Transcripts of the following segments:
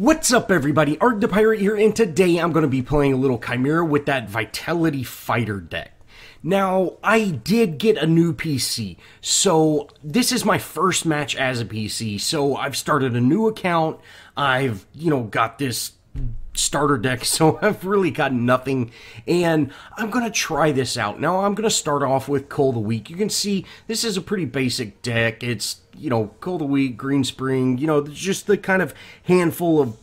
What's up, everybody? Arrg the Pirate here, and today I'm going to be playing a little Khaimera with that Vitality Fighter deck. Now, I did get a new PC, so this is my first match as a PC, so I've started a new account, I've, got this starter deck, so I've really got nothing, and I'm going to try this out. Now, I'm going to start off with Coal of the Week. You can see this is a pretty basic deck. It's, Coal of the Week, Green Spring, just the kind of handful of,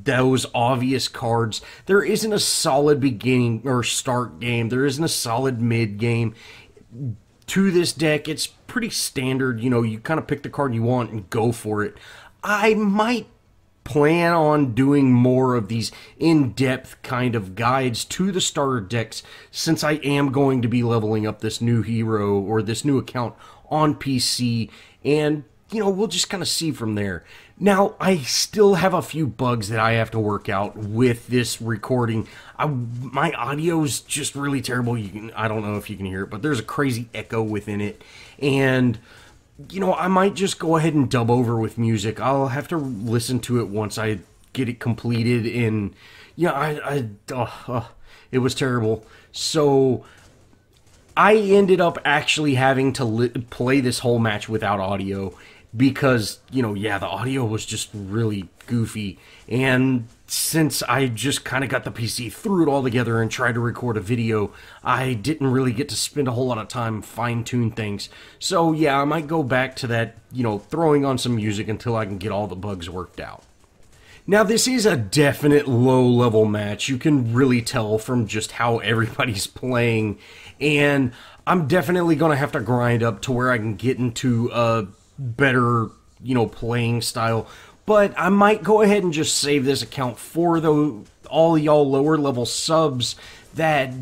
those obvious cards. There isn't a solid beginning or start game. There isn't a solid mid game to this deck. It's pretty standard. You kind of pick the card you want and go for it. I might plan on doing more of these in-depth kind of guides to the starter decks, since I am going to be leveling up this new hero or this new account on PC, and we'll just kind of see from there. Now, I still have a few bugs that I have to work out with this recording. My audio's just really terrible. I don't know if you can hear it, but there's a crazy echo within it, and I might just go ahead and dub over with music. I'll have to listen to it once I get it completed, and it was terrible. So I ended up actually having to play this whole match without audio because, the audio was just really goofy. And since I just kind of got the PC, threw it all together and tried to record a video, I didn't really get to spend a whole lot of time fine-tune things. So yeah, I might go back to that, throwing on some music until I can get all the bugs worked out. Now, this is a definite low-level match. You can really tell from just how everybody's playing, and I'm definitely going to have to grind up to where I can get into a better, playing style. But I might go ahead and just save this account for all y'all lower-level subs that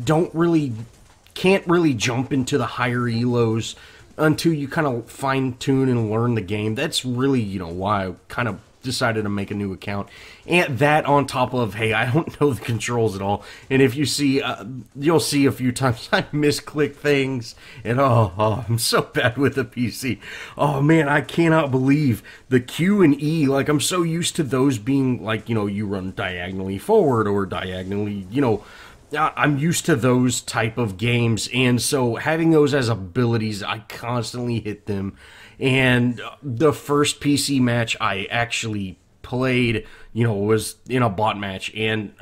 can't really jump into the higher elos until you kind of fine-tune and learn the game. That's really, why I kind of decided to make a new account. And that on top of, hey, I don't know the controls at all, and if you see, you'll see a few times I misclick things, and I'm so bad with the PC. Oh man, I cannot believe the Q and E. Like, I'm so used to those being like, you run diagonally forward or diagonally, I'm used to those type of games, and so having those as abilities, I constantly hit them. And the first PC match I actually played, was in a bot match, and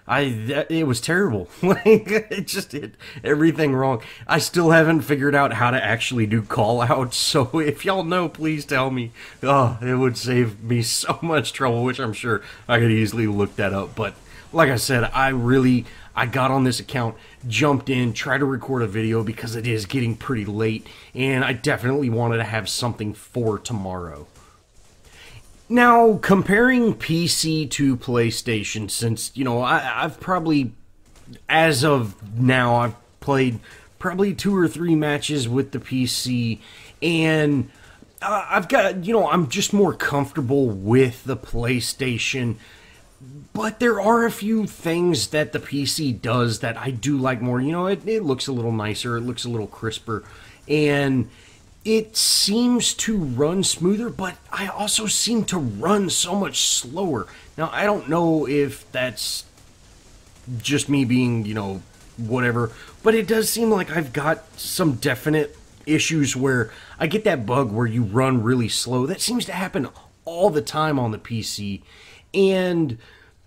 it was terrible. Like, it just hit everything wrong. I still haven't figured out how to actually do call-outs, so if y'all know, please tell me. It would save me so much trouble, which I'm sure I could easily look that up, but like I said, I got on this account, jumped in, tried to record a video because it is getting pretty late, and I definitely wanted to have something for tomorrow. Now, comparing PC to PlayStation, since, I've probably, as of now, I've played probably 2 or 3 matches with the PC, and I've got, I'm just more comfortable with the PlayStation. But there are a few things that the PC does that I do like more. It looks a little nicer, it looks a little crisper, and it seems to run smoother, but I also seem to run so much slower. Now, I don't know if that's just me being, whatever, but it does seem like I've got some definite issues where I get that bug where you run really slow. That seems to happen all the time on the PC. And,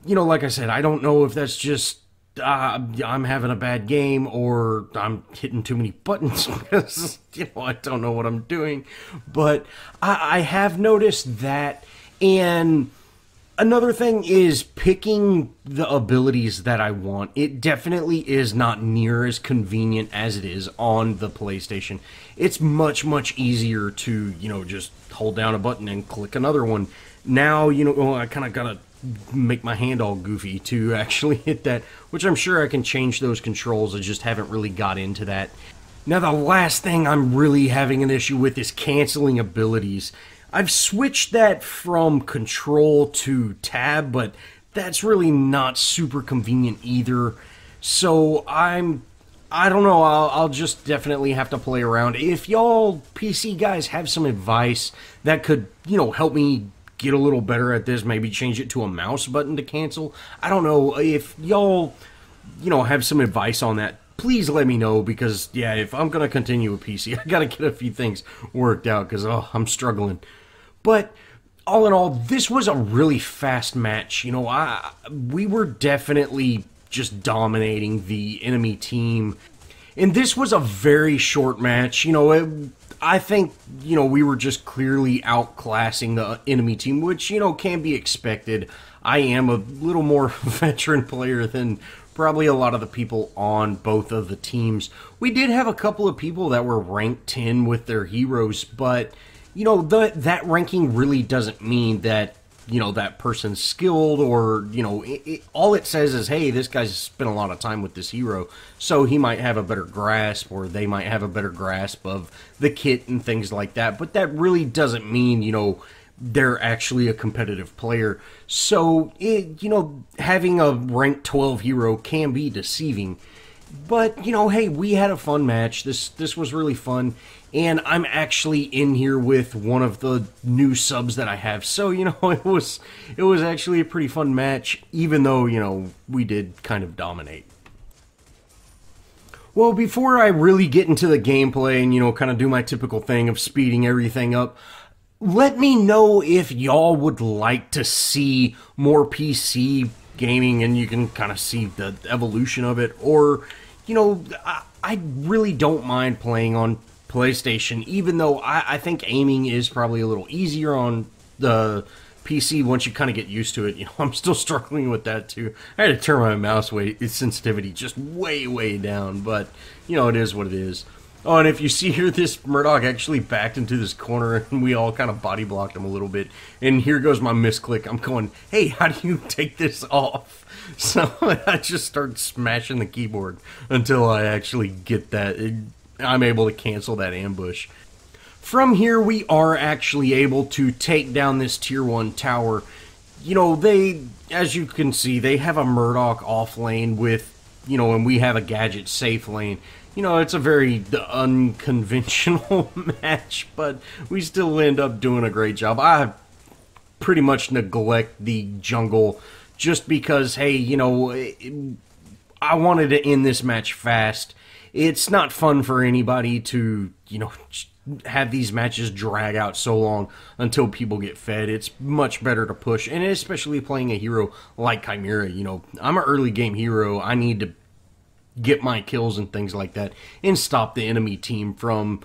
like I said, I don't know if that's just I'm having a bad game or I'm hitting too many buttons because, I don't know what I'm doing. But I have noticed that. And another thing is picking the abilities that I want. It definitely is not near as convenient as it is on the PlayStation. It's much, much easier to, just hold down a button and click another one. Now, I kind of got to make my hand all goofy to actually hit that, which I'm sure I can change those controls. I just haven't really got into that. Now, the last thing I'm really having an issue with is canceling abilities. I've switched that from control to tab, but that's really not super convenient either. So I don't know, I'll just definitely have to play around. If y'all PC guys have some advice that could, help me get a little better at this, maybe change it to a mouse button to cancel. I don't know if y'all, have some advice on that. Please let me know, because yeah, if I'm gonna continue with PC, I gotta get a few things worked out, because I'm struggling. But all in all, this was a really fast match. We were definitely just dominating the enemy team, and this was a very short match. I think, we were just clearly outclassing the enemy team, which, can be expected. I am a little more veteran player than probably a lot of the people on both of the teams. We did have a couple of people that were ranked 10 with their heroes, but, that ranking really doesn't mean that, that person's skilled, or, all it says is, hey, this guy's spent a lot of time with this hero, so he might have a better grasp, or they might have a better grasp of the kit and things like that, but that really doesn't mean, they're actually a competitive player. So, having a ranked 12 hero can be deceiving. But, hey, we had a fun match. This was really fun. And I'm actually in here with one of the new subs that I have. So, it was actually a pretty fun match, even though, we did kind of dominate. Well, before I really get into the gameplay and, kind of do my typical thing of speeding everything up, let me know if y'all would like to see more PC gaming, and you can kind of see the evolution of it, or, I really don't mind playing on PlayStation, even though I think aiming is probably a little easier on the PC once you kind of get used to it. I'm still struggling with that too. I had to turn my mouse sensitivity just way down, but, it is what it is. Oh, and if you see here, this Murdoch actually backed into this corner, and we all kind of body blocked him a little bit. And here goes my misclick. I'm going, hey, how do you take this off? So I just start smashing the keyboard until I actually get that. I'm able to cancel that ambush. From here, we are actually able to take down this tier 1 tower. As you can see, they have a Murdoch off lane with, and we have a Gadget safe lane. It's a very unconventional match, but we still end up doing a great job. I pretty much neglect the jungle just because, hey, I wanted to end this match fast. It's not fun for anybody to, have these matches drag out so long until people get fed. It's much better to push, and especially playing a hero like Khaimera. I'm an early game hero. I need to get my kills and things like that, and stop the enemy team from,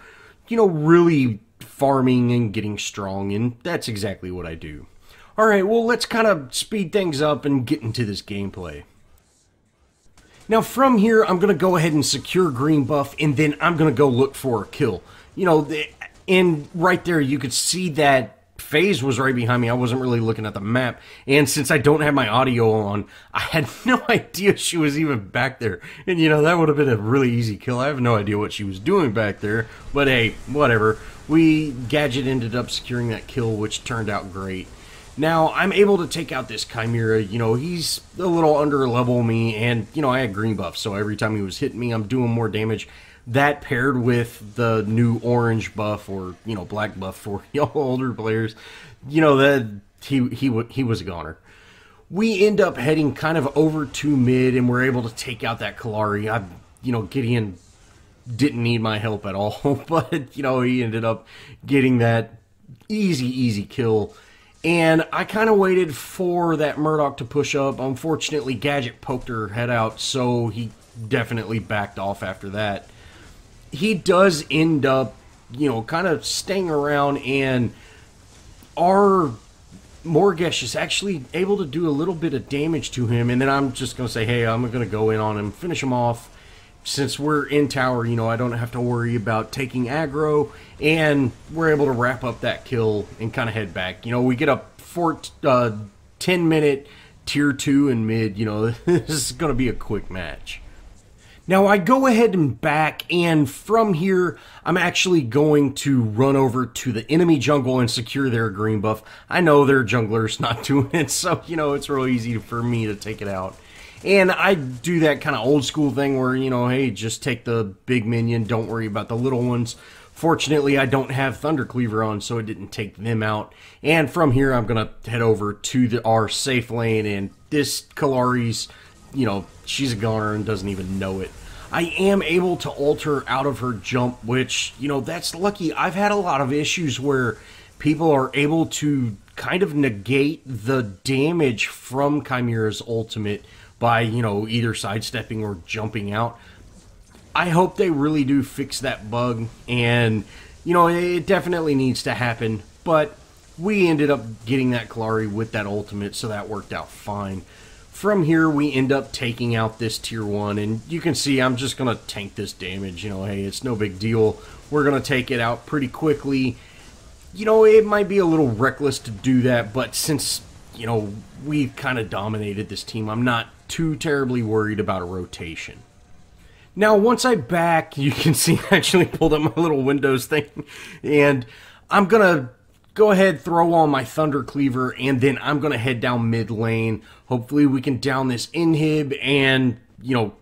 really farming and getting strong, and that's exactly what I do. Alright, well, let's kind of speed things up and get into this gameplay. Now, from here, I'm going to go ahead and secure green buff, and then I'm going to go look for a kill. And right there, you could see that FaZe was right behind me. I wasn't really looking at the map, and since I don't have my audio on, I had no idea she was even back there. And that would have been a really easy kill. I have no idea what she was doing back there, but hey, whatever. Gadget ended up securing that kill, which turned out great. Now, I'm able to take out this Khaimera. He's a little under level me, and, I had green buff, so every time he was hitting me, I'm doing more damage. That paired with the new orange buff, or, black buff for y'all older players, that he was a goner. We end up heading kind of over to mid, and we're able to take out that Kalari. Gideon didn't need my help at all, but, he ended up getting that easy kill. And I kind of waited for that Murdoch to push up. Unfortunately, Gadget poked her head out, so he definitely backed off after that. He does end up, kind of staying around, and our Morgesh is actually able to do a little bit of damage to him, and then I'm just going to say, hey, I'm going to go in on him, finish him off. Since we're in tower, I don't have to worry about taking aggro, and we're able to wrap up that kill and kind of head back. We get a 10-minute tier 2 in mid. This is going to be a quick match. Now, I go ahead and back, and from here, I'm actually going to run over to the enemy jungle and secure their green buff. I know their jungler's not doing it, so, it's real easy for me to take it out. And I do that kind of old school thing where, hey, just take the big minion, don't worry about the little ones. Fortunately, I don't have Thunder Cleaver on, so it didn't take them out. And from here, I'm going to head over to our safe lane, and this Kallari's, she's a goner and doesn't even know it. I am able to alter out of her jump, which, that's lucky. I've had a lot of issues where people are able to kind of negate the damage from Khaimera's ultimate by, either sidestepping or jumping out. I hope they really do fix that bug, and, it definitely needs to happen, but we ended up getting that Kallari with that ultimate, so that worked out fine. From here, we end up taking out this tier 1, and you can see I'm just going to tank this damage. Hey, it's no big deal. We're going to take it out pretty quickly. It might be a little reckless to do that, but since, we kind of dominated this team, I'm not too terribly worried about a rotation. Now, once I back, you can see I actually pulled up my little Windows thing, and I'm going to go ahead, throw on my Thunder Cleaver, and then I'm going to head down mid lane. Hopefully we can down this inhib and,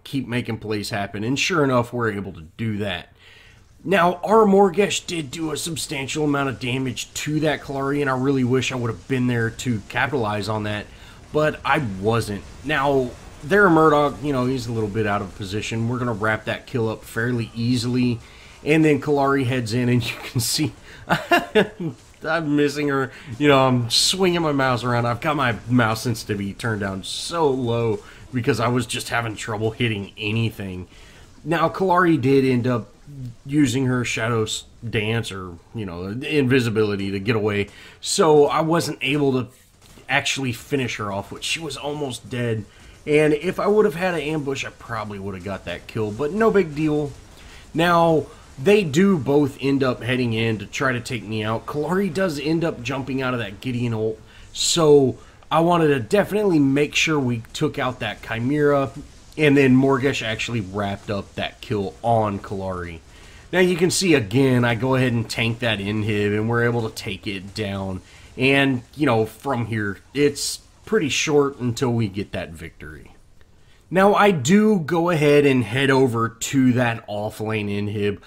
keep making plays happen. And sure enough, we're able to do that. Now, our Morgesh did do a substantial amount of damage to that Kallari, and I really wish I would have been there to capitalize on that, but I wasn't. Now, their Murdoch, he's a little bit out of position. We're going to wrap that kill up fairly easily, and then Kallari heads in, and you can see I'm missing her. I'm swinging my mouse around. I've got my mouse sensitivity turned down so low because I was just having trouble hitting anything. Now, Kallari did end up using her Shadow Dance or, invisibility to get away, so I wasn't able to actually finish her off, which she was almost dead. And if I would have had an ambush, I probably would have got that kill, but no big deal. Now, they do both end up heading in to try to take me out. Kallari does end up jumping out of that Gideon ult, so I wanted to definitely make sure we took out that Khaimera, and then Morgesh actually wrapped up that kill on Kallari. Now you can see again, I go ahead and tank that inhib, and we're able to take it down. And, from here, it's pretty short until we get that victory. Now, I do go ahead and head over to that off-lane inhib.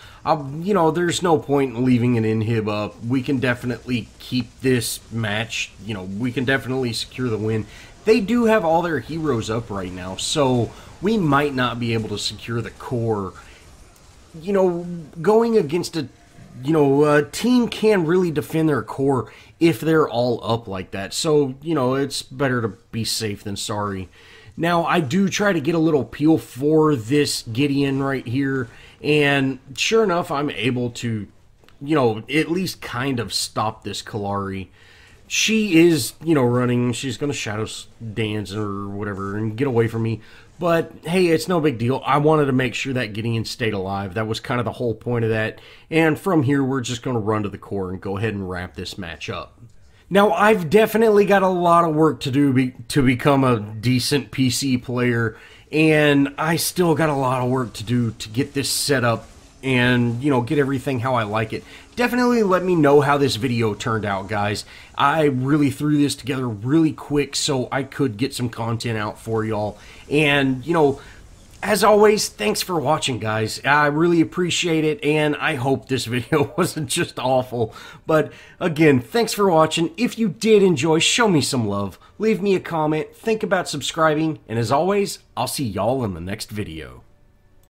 There's no point in leaving an inhib up. We can definitely keep this match. We can definitely secure the win. They do have all their heroes up right now, so we might not be able to secure the core. Going against a team can really defend their core if they're all up like that. So, it's better to be safe than sorry. Now, I do try to get a little peel for this Gideon right here, and sure enough, I'm able to, at least kind of stop this Kallari. She is, running. She's going to Shadow Dance or whatever and get away from me. But, hey, it's no big deal. I wanted to make sure that Gideon stayed alive. That was kind of the whole point of that. And from here, we're just going to run to the core and go ahead and wrap this match up. Now, I've definitely got a lot of work to do to become a decent PC player, and I still got a lot of work to do to get this set up and, get everything how I like it. Definitely let me know how this video turned out, guys. I really threw this together really quick so I could get some content out for y'all. And, as always, thanks for watching, guys. I really appreciate it, and I hope this video wasn't just awful. But, again, thanks for watching. If you did enjoy, show me some love. Leave me a comment. Think about subscribing. And as always, I'll see y'all in the next video.